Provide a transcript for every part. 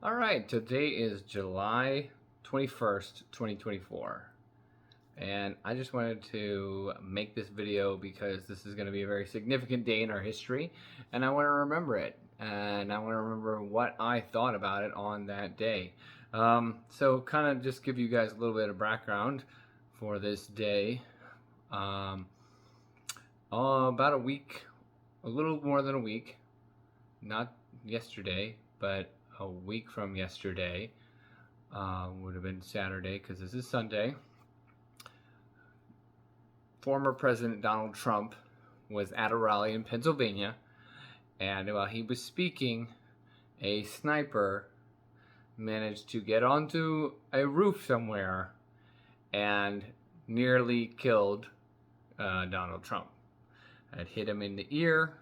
All right, today is July 21st, 2024. And I just wanted to make this video because this is going to be a very significant day in our history, and I want to remember it. And I want to remember what I thought about it on that day. So, kind of just give you guys a little bit of background for this day. About a week, a little more than a week, not yesterday, but a week from yesterday, would have been Saturday because this is Sunday. Former President Donald Trump was at a rally in Pennsylvania, and while he was speaking, a sniper managed to get onto a roof somewhere and nearly killed Donald Trump. It hit him in the ear,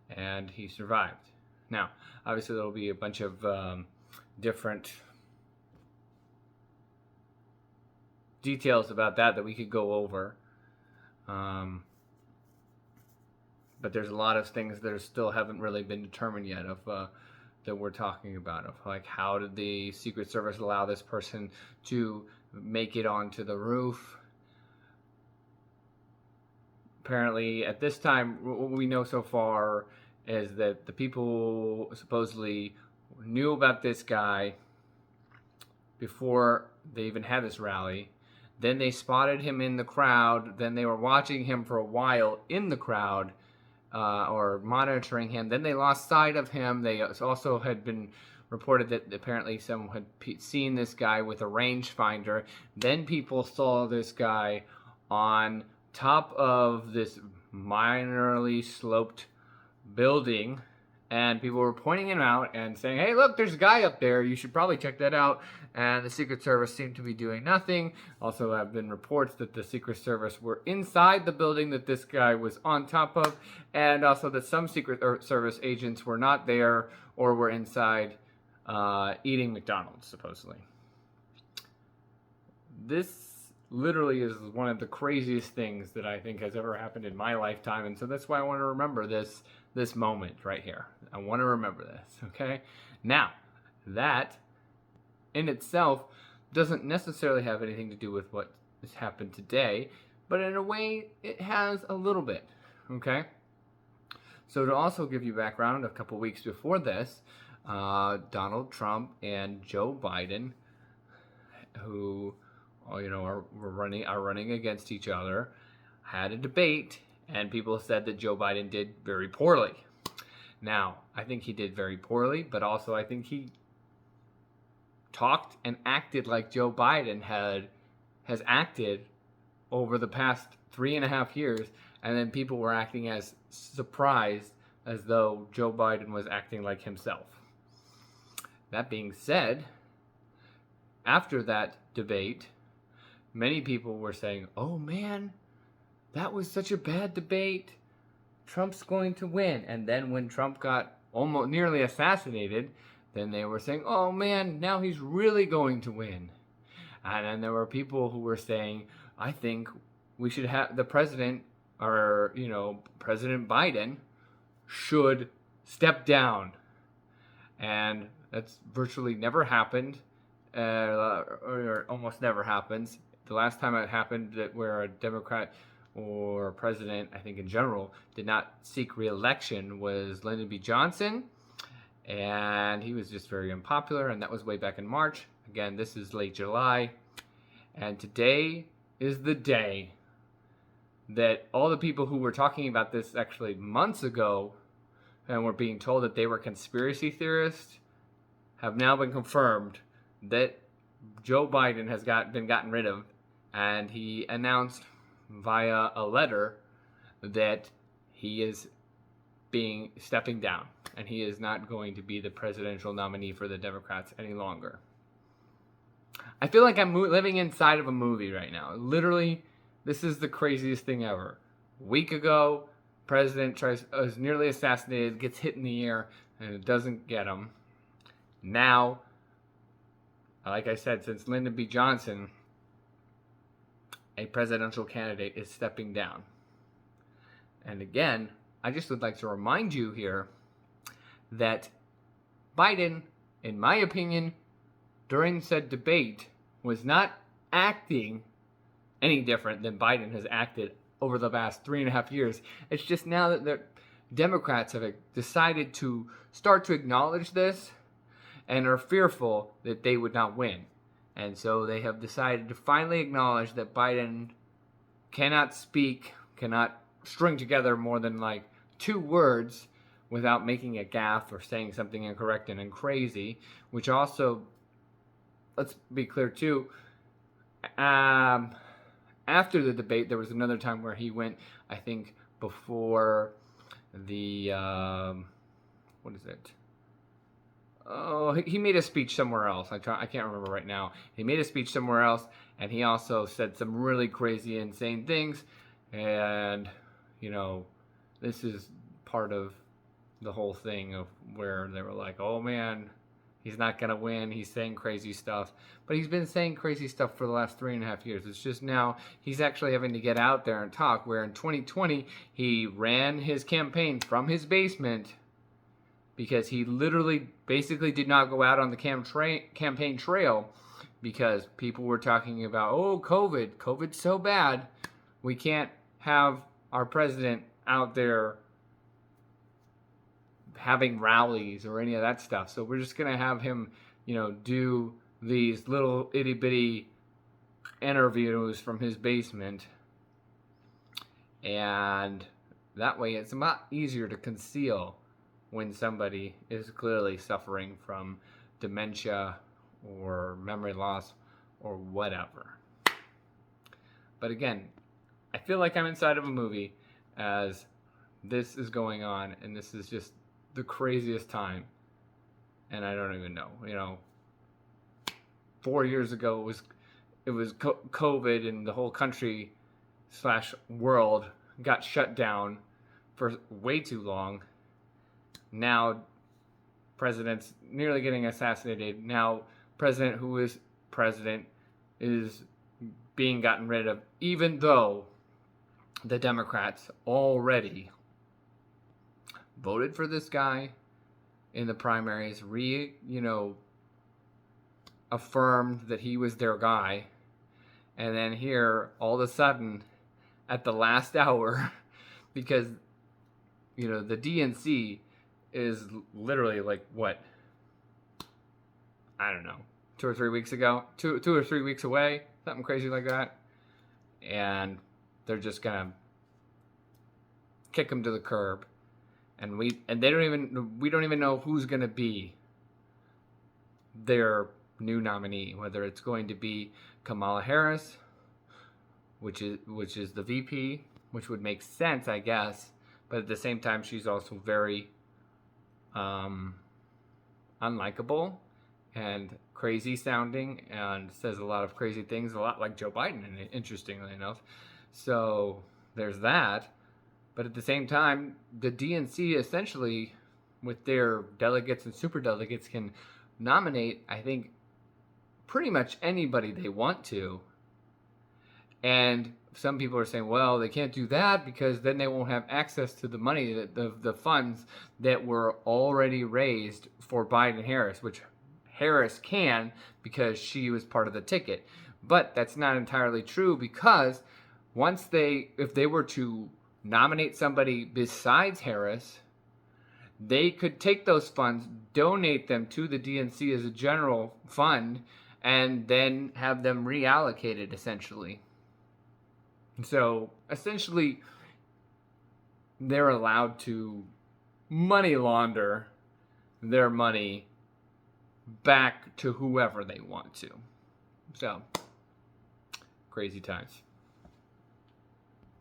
and he survived. Now, obviously, there'll be a bunch of different details about that we could go over. But there's a lot of things that still haven't really been determined yet of that we're talking about, of like how did the Secret Service allow this person to make it onto the roof. Apparently, at this time, what we know so far is that the people supposedly knew about this guy before they even had this rally. Then they spotted him in the crowd. Then they were watching him for a while in the crowd, or monitoring him. Then they lost sight of him. They also had been reported that apparently someone had seen this guy with a rangefinder. Then people saw this guy on top of this minorly sloped building, and people were pointing him out and saying, hey, look, there's a guy up there, you should probably check that out. And the Secret Service seemed to be doing nothing. Also have been reports that the Secret Service were inside the building that this guy was on top of, and also that some Secret Service agents were not there or were inside eating McDonald's, supposedly. This literally is one of the craziest things that I think has ever happened in my lifetime, and so that's why I want to remember this moment right here. I want to remember this, okay? Now, that in itself doesn't necessarily have anything to do with what has happened today, but in a way it has a little bit, okay? So to also give you background, a couple weeks before this, Donald Trump and Joe Biden, who are running against each other, had a debate, and people said that Joe Biden did very poorly. Now, I think he did very poorly, but also I think he talked and acted like Joe Biden has acted over the past 3.5 years, and then people were acting as surprised as though Joe Biden was acting like himself. That being said, after that debate, many people were saying, oh man, that was such a bad debate. Trump's going to win. And then when Trump got almost nearly assassinated, then they were saying, oh man, now he's really going to win. And then there were people who were saying, I think we should have the president, or, President Biden should step down. And that's virtually never happened, or almost never happens. The last time it happened that where a Democrat or president, I think in general, did not seek re-election was Lyndon B. Johnson, and he was just very unpopular, and that was way back in March. Again, this is late July, and today is the day that all the people who were talking about this actually months ago and were being told that they were conspiracy theorists have now been confirmed that Joe Biden has been gotten rid of, and he announced via a letter that he is stepping down, and he is not going to be the presidential nominee for the Democrats any longer. I feel like I'm living inside of a movie right now. Literally, this is the craziest thing ever. A week ago, president is nearly assassinated, gets hit in the ear, and it doesn't get him. Now, like I said, since Lyndon B. Johnson, a presidential candidate is stepping down. And again, I just would like to remind you here that Biden in my opinion, during said debate, was not acting any different than Biden has acted over the past 3.5 years. It's just now that the Democrats have decided to start to acknowledge this and are fearful that they would not win. And so they have decided to finally acknowledge that Biden cannot string together more than like 2 words without making a gaffe or saying something incorrect and crazy, which also, let's be clear too, after the debate, there was another time where he went, I think, before the, what is it? Oh, he made a speech somewhere else. I can't remember right now. He made a speech somewhere else, and he also said some really crazy, insane things. And, you know, this is part of the whole thing of where they were like, oh man, he's not going to win. He's saying crazy stuff. But he's been saying crazy stuff for the last 3.5 years. It's just now he's actually having to get out there and talk, where in 2020, he ran his campaign from his basement because he literally basically did not go out on the campaign trail because people were talking about, oh, COVID's so bad. We can't have our president out there having rallies or any of that stuff. So we're just going to have him, do these little itty bitty interviews from his basement. And that way it's a lot easier to conceal when somebody is clearly suffering from dementia or memory loss or whatever. But again, I feel like I'm inside of a movie as this is going on, and this is just the craziest time. And I don't even know. 4 years ago it was COVID, and the whole country / world got shut down for way too long. Now, president's nearly getting assassinated. Now, president who is president is being gotten rid of, even though the Democrats already voted for this guy in the primaries, affirmed that he was their guy. And then here, all of a sudden, at the last hour, because, the DNC is literally like, what? I don't know, 2 or 3 weeks ago, 2 or 3 weeks away, something crazy like that. And they're just gonna kick him to the curb. And we don't even know who's gonna be their new nominee, whether it's going to be Kamala Harris, which is the VP, which would make sense, I guess, but at the same time she's also very unlikable and crazy sounding and says a lot of crazy things, a lot like Joe Biden, interestingly enough. So there's that. But at the same time, the DNC essentially, with their delegates and superdelegates, can nominate, I think, pretty much anybody they want to. And some people are saying, well, they can't do that because then they won't have access to the money, the funds that were already raised for Biden-Harris, which Harris can because she was part of the ticket. But that's not entirely true, because if they were to nominate somebody besides Harris, they could take those funds, donate them to the DNC as a general fund, and then have them reallocated, essentially. So, essentially, they're allowed to money launder their money back to whoever they want to. So, crazy times.